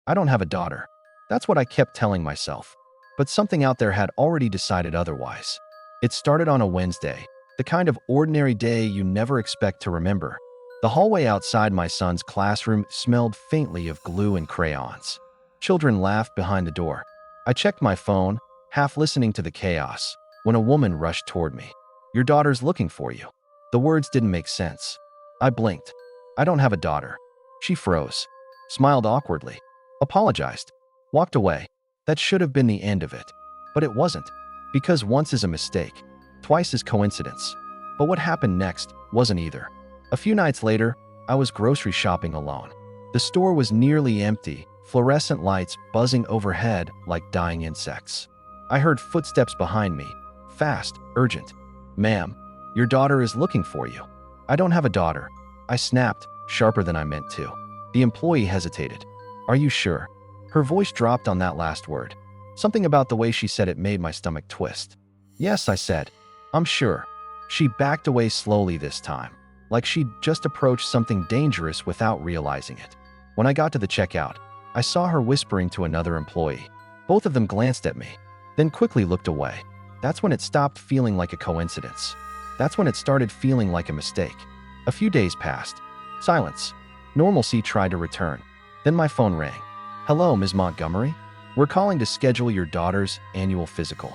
I don't have a daughter. That's what I kept telling myself. But something out there had already decided otherwise. It started on a Wednesday, the kind of ordinary day you never expect to remember. The hallway outside my son's classroom smelled faintly of glue and crayons. Children laughed behind the door. I checked my phone, half listening to the chaos, when a woman rushed toward me. "Your daughter's looking for you." The words didn't make sense. I blinked. "I don't have a daughter." She froze, smiled awkwardly, apologized, walked away. That should have been the end of it. But it wasn't, because once is a mistake, twice is coincidence. But what happened next wasn't either. A few nights later, I was grocery shopping alone. The store was nearly empty, fluorescent lights buzzing overhead like dying insects. I heard footsteps behind me, fast, urgent. "Ma'am, your daughter is looking for you." "I don't have a daughter," I snapped, sharper than I meant to. The employee hesitated. "Are you sure?" Her voice dropped on that last word. Something about the way she said it made my stomach twist. "Yes," I said. "I'm sure." She backed away slowly this time, like she'd just approached something dangerous without realizing it. When I got to the checkout, I saw her whispering to another employee. Both of them glanced at me, then quickly looked away. That's when it stopped feeling like a coincidence. That's when it started feeling like a mistake. A few days passed. Silence. Normalcy tried to return. Then my phone rang. "Hello, Ms. Montgomery? We're calling to schedule your daughter's annual physical."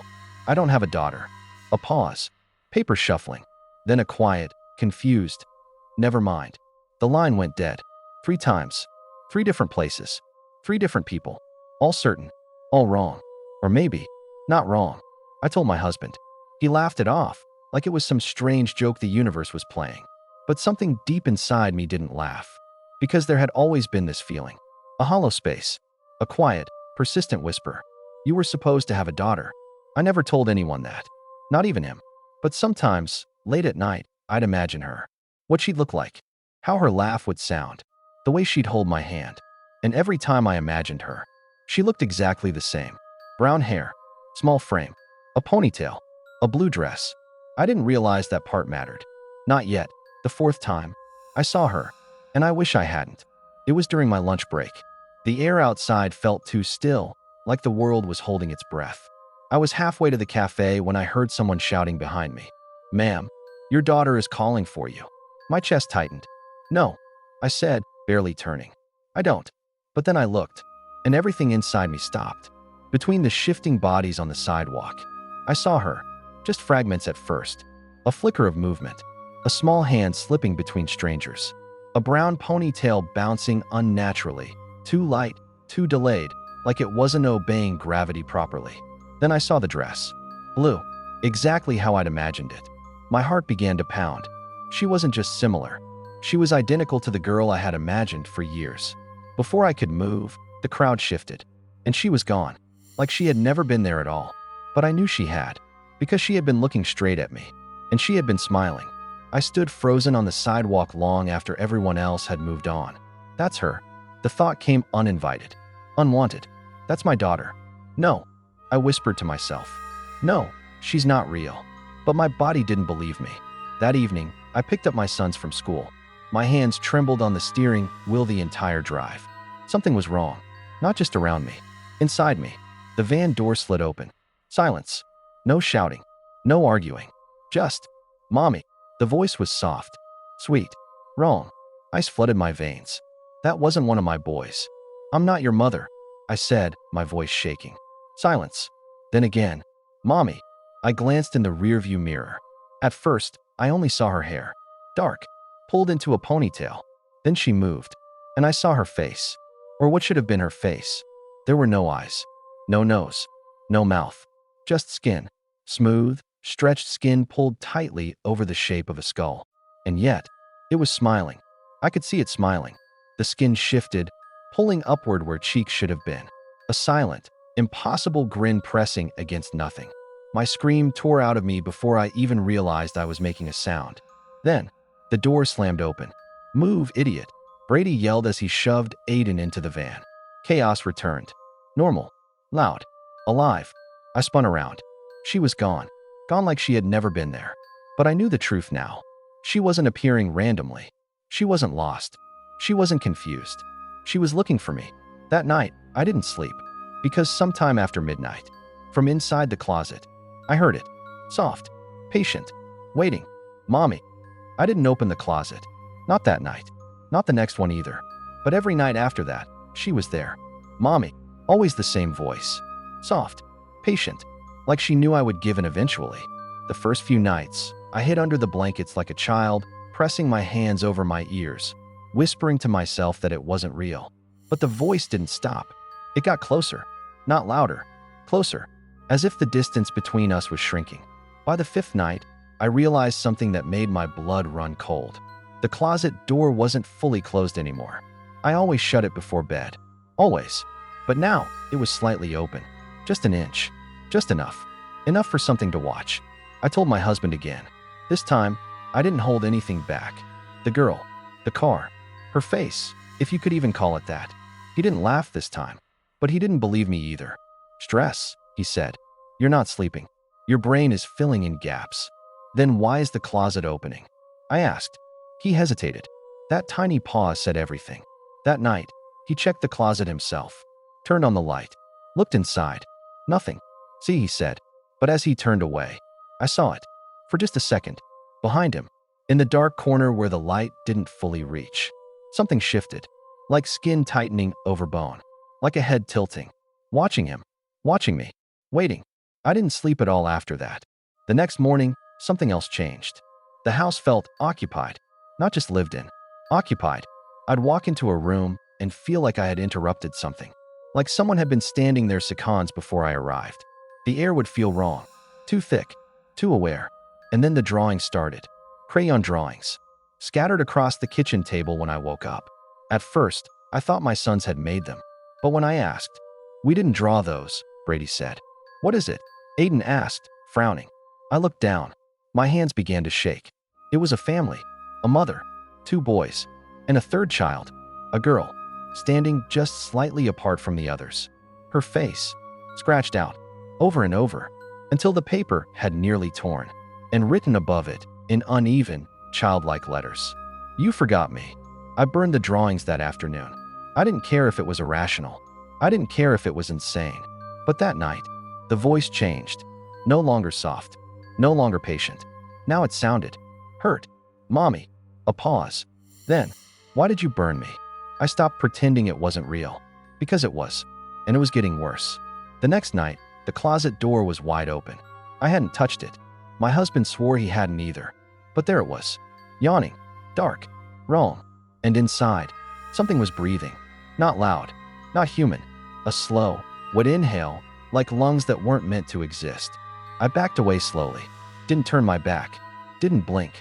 "I don't have a daughter." A pause. Paper shuffling. Then a quiet, confused, "Never mind." The line went dead. 3 times. 3 different places. 3 different people. All certain. All wrong. Or maybe, not wrong. I told my husband. He laughed it off, like it was some strange joke the universe was playing. But something deep inside me didn't laugh. Because there had always been this feeling. A hollow space. A quiet, persistent whisper. "You were supposed to have a daughter." I never told anyone that. Not even him. But sometimes, late at night, I'd imagine her. What she'd look like. How her laugh would sound. The way she'd hold my hand. And every time I imagined her, she looked exactly the same. Brown hair. Small frame. A ponytail. A blue dress. I didn't realize that part mattered. Not yet. The 4th time, I saw her. And I wish I hadn't. It was during my lunch break. The air outside felt too still, like the world was holding its breath. I was halfway to the cafe when I heard someone shouting behind me. "Ma'am, your daughter is calling for you." My chest tightened. "No," I said, barely turning. "I don't." But then I looked, and everything inside me stopped. Between the shifting bodies on the sidewalk, I saw her, just fragments at first. A flicker of movement, a small hand slipping between strangers, a brown ponytail bouncing unnaturally, too light, too delayed, like it wasn't obeying gravity properly. Then I saw the dress. Blue. Exactly how I'd imagined it. My heart began to pound. She wasn't just similar. She was identical to the girl I had imagined for years. Before I could move, the crowd shifted, and she was gone, like she had never been there at all. But I knew she had, because she had been looking straight at me, and she had been smiling. I stood frozen on the sidewalk long after everyone else had moved on. That's her. The thought came uninvited, unwanted. That's my daughter. No, I whispered to myself. No, she's not real. But my body didn't believe me. That evening, I picked up my sons from school. My hands trembled on the steering wheel the entire drive. Something was wrong, not just around me, inside me. The van door slid open. Silence. No shouting. No arguing. Just, "Mommy." The voice was soft, sweet. Wrong. Ice flooded my veins. That wasn't one of my boys. "I'm not your mother," I said, my voice shaking. Silence. Then again, "Mommy." I glanced in the rearview mirror. At first, I only saw her hair. Dark, pulled into a ponytail. Then she moved, and I saw her face. Or what should have been her face. There were no eyes, no nose, no mouth. Just skin. Smooth, stretched skin pulled tightly over the shape of a skull. And yet, it was smiling. I could see it smiling. The skin shifted, pulling upward where cheeks should have been. A silent, impossible grin pressing against nothing. My scream tore out of me before I even realized I was making a sound. Then, the door slammed open. "Move, idiot," Brady yelled as he shoved Aiden into the van. Chaos returned. Normal. Loud. Alive. I spun around. She was gone. Gone like she had never been there. But I knew the truth now. She wasn't appearing randomly. She wasn't lost. She wasn't confused. She was looking for me. That night, I didn't sleep, because sometime after midnight, from inside the closet, I heard it. Soft, patient, waiting. Mommy. I didn't open the closet. Not that night. Not the next one either. But every night after that, she was there. Mommy. Always the same voice. Soft, patient, like she knew I would give in eventually. The first few nights, I hid under the blankets like a child, pressing my hands over my ears, whispering to myself that it wasn't real. But the voice didn't stop. It got closer, not louder, closer, as if the distance between us was shrinking. By the fifth night, I realized something that made my blood run cold. The closet door wasn't fully closed anymore. I always shut it before bed. Always. But now, it was slightly open. Just an inch. Just enough. Enough for something to watch. I told my husband again. This time, I didn't hold anything back. The girl. The car. Her face, if you could even call it that. He didn't laugh this time. But he didn't believe me either. Stress, he said. You're not sleeping. Your brain is filling in gaps. Then why is the closet opening? I asked. He hesitated. That tiny pause said everything. That night, he checked the closet himself, turned on the light, looked inside. Nothing. See, he said. But as he turned away, I saw it. For just a second. Behind him, in the dark corner where the light didn't fully reach. Something shifted, like skin tightening over bone, like a head tilting. Watching him. Watching me. Waiting. I didn't sleep at all after that. The next morning, something else changed. The house felt occupied, not just lived in. Occupied. I'd walk into a room and feel like I had interrupted something. Like someone had been standing there seconds before I arrived. The air would feel wrong. Too thick. Too aware. And then the drawings started. Crayon drawings. Scattered across the kitchen table when I woke up. At first, I thought my sons had made them. But when I asked, "We didn't draw those," Brady said. "What is it?" Aiden asked, frowning. I looked down. My hands began to shake. It was a family. A mother. 2 boys. And a third child. A girl. Standing just slightly apart from the others. Her face. Scratched out. Over and over. Until the paper had nearly torn. And written above it, in uneven, childlike letters. "You forgot me." I burned the drawings that afternoon. I didn't care if it was irrational. I didn't care if it was insane. But that night, the voice changed. No longer soft. No longer patient. Now it sounded hurt. "Mommy." A pause. Then, "Why did you burn me?" I stopped pretending it wasn't real. Because it was. And it was getting worse. The next night, the closet door was wide open. I hadn't touched it. My husband swore he hadn't either. But there it was. Yawning. Dark. Wrong. And inside, something was breathing. Not loud. Not human. A slow, wet inhale, like lungs that weren't meant to exist. I backed away slowly. Didn't turn my back. Didn't blink.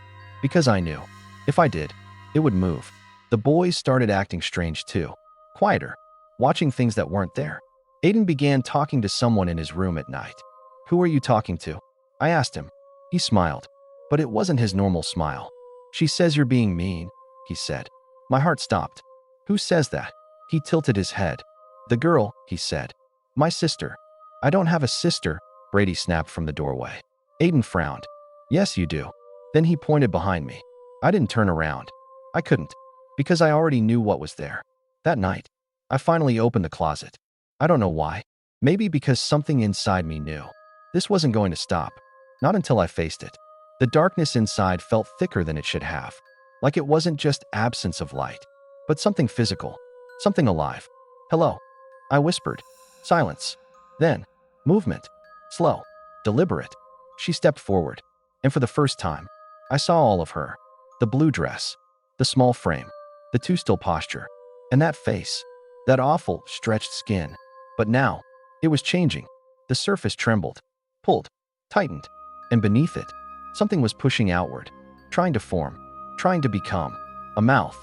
Because I knew. If I did, it would move. The boys started acting strange too. Quieter. Watching things that weren't there. Aiden began talking to someone in his room at night. "Who are you talking to?" I asked him. He smiled. But it wasn't his normal smile. "She says you're being mean," he said. My heart stopped. "Who says that?" He tilted his head. "The girl," he said. "My sister." "I don't have a sister," Brady snapped from the doorway. Aiden frowned. "Yes, you do." Then he pointed behind me. I didn't turn around. I couldn't. Because I already knew what was there. That night, I finally opened the closet. I don't know why. Maybe because something inside me knew. This wasn't going to stop. Not until I faced it. The darkness inside felt thicker than it should have. Like it wasn't just absence of light, but something physical. Something alive. "Hello," I whispered. Silence. Then, movement. Slow. Deliberate. She stepped forward. And for the first time, I saw all of her. The blue dress. The small frame. The too-still posture. And that face. That awful, stretched skin. But now, it was changing. The surface trembled. Pulled. Tightened. And beneath it, something was pushing outward. Trying to form. Trying to become. A mouth.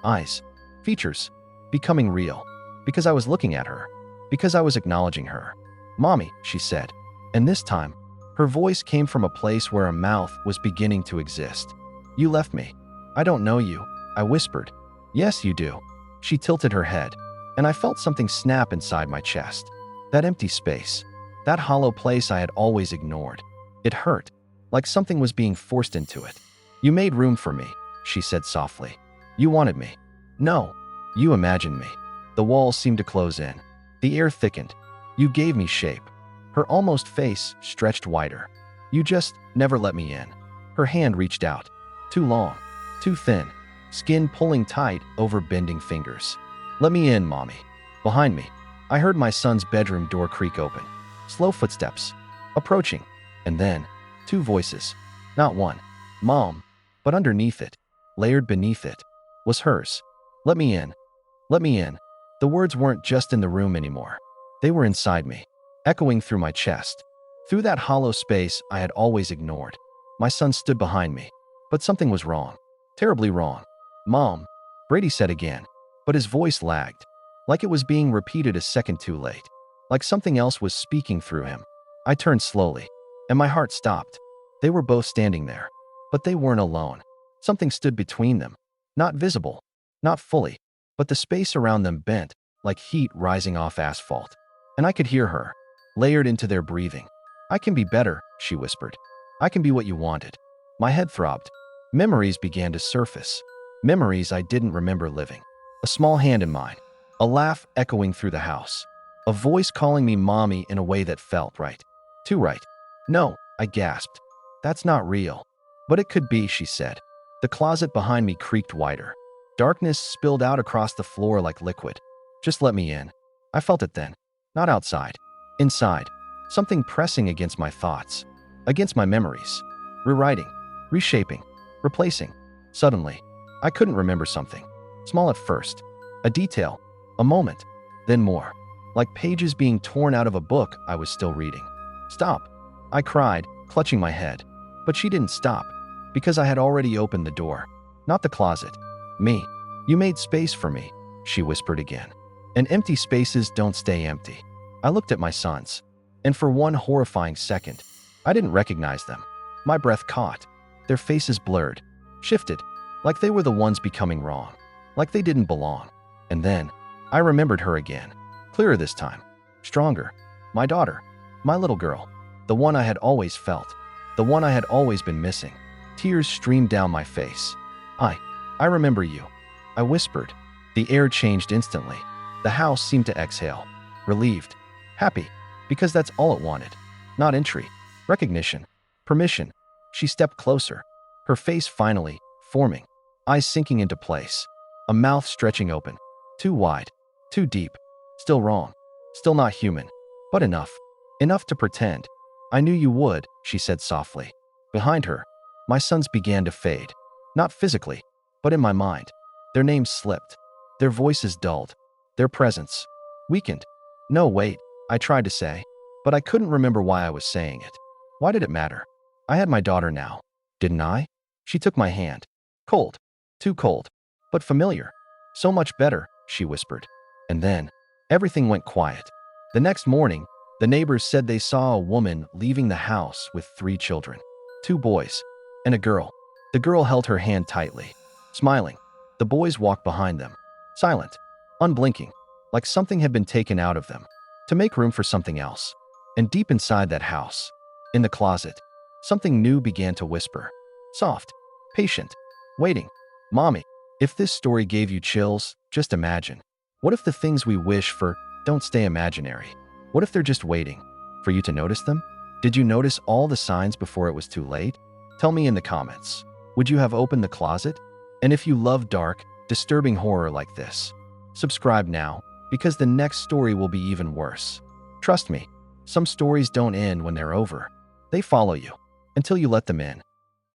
Eyes. Features. Becoming real. Because I was looking at her. Because I was acknowledging her. "Mommy," she said. And this time, her voice came from a place where a mouth was beginning to exist. "You left me. I don't know you," I whispered. "Yes, you do." She tilted her head, and I felt something snap inside my chest. That empty space. That hollow place I had always ignored. It hurt, like something was being forced into it. "You made room for me," she said softly. "You wanted me." "No, you imagined me." The walls seemed to close in. The air thickened. You gave me shape. Her almost face stretched wider. You just never let me in. Her hand reached out. Too long, too thin, skin pulling tight over bending fingers. Let me in, Mommy. Behind me, I heard my son's bedroom door creak open. Slow footsteps. Approaching. And then, two voices. Not one. Mom. But underneath it, layered beneath it, was hers. Let me in. Let me in. The words weren't just in the room anymore. They were inside me, echoing through my chest. Through that hollow space I had always ignored. My son stood behind me. But something was wrong. Terribly wrong. Mom, Brady said again. But his voice lagged. Like it was being repeated a second too late. Like something else was speaking through him. I turned slowly, and my heart stopped. They were both standing there. But they weren't alone. Something stood between them. Not visible. Not fully. But the space around them bent, like heat rising off asphalt. And I could hear her, layered into their breathing. I can be better, she whispered. I can be what you wanted. My head throbbed. Memories began to surface. Memories I didn't remember living. A small hand in mine. A laugh echoing through the house. A voice calling me Mommy in a way that felt right. Too right. No, I gasped. That's not real. But it could be, she said. The closet behind me creaked wider. Darkness spilled out across the floor like liquid. Just let me in. I felt it then. Not outside. Inside. Something pressing against my thoughts. Against my memories. Rewriting. Reshaping. Replacing. Suddenly, I couldn't remember something. Small at first. A detail. A moment. Then more. Like pages being torn out of a book I was still reading. Stop. I cried, clutching my head. But she didn't stop. Because I had already opened the door. Not the closet. Me. You made space for me, she whispered again. And empty spaces don't stay empty. I looked at my sons. And for one horrifying second, I didn't recognize them. My breath caught. Their faces blurred. Shifted. Like they were the ones becoming wrong. Like they didn't belong. And then, I remembered her again. Clearer this time. Stronger. My daughter. My little girl. The one I had always felt. The one I had always been missing. Tears streamed down my face. I remember you. I whispered. The air changed instantly. The house seemed to exhale. Relieved. Happy. Because that's all it wanted. Not entry. Recognition. Permission. She stepped closer. Her face finally forming. Eyes sinking into place. A mouth stretching open. Too wide. Too deep. Still wrong. Still not human. But enough. Enough to pretend. I knew you would, she said softly. Behind her, my sons began to fade. Not physically, but in my mind. Their names slipped. Their voices dulled. Their presence weakened. No, wait, I tried to say, but I couldn't remember why I was saying it. Why did it matter? I had my daughter now, didn't I? She took my hand. Cold. Too cold. But familiar. So much better, she whispered. And then, everything went quiet. The next morning, the neighbors said they saw a woman leaving the house with 3 children. 2 boys. And a girl. The girl held her hand tightly. Smiling. The boys walked behind them. Silent. Unblinking. Like something had been taken out of them. To make room for something else. And deep inside that house, in the closet, something new began to whisper. Soft. Patient. Waiting. Mommy, if this story gave you chills, just imagine. What if the things we wish for don't stay imaginary? What if they're just waiting for you to notice them? Did you notice all the signs before it was too late? Tell me in the comments. Would you have opened the closet? And if you love dark, disturbing horror like this, subscribe now, because the next story will be even worse. Trust me, some stories don't end when they're over. They follow you until you let them in.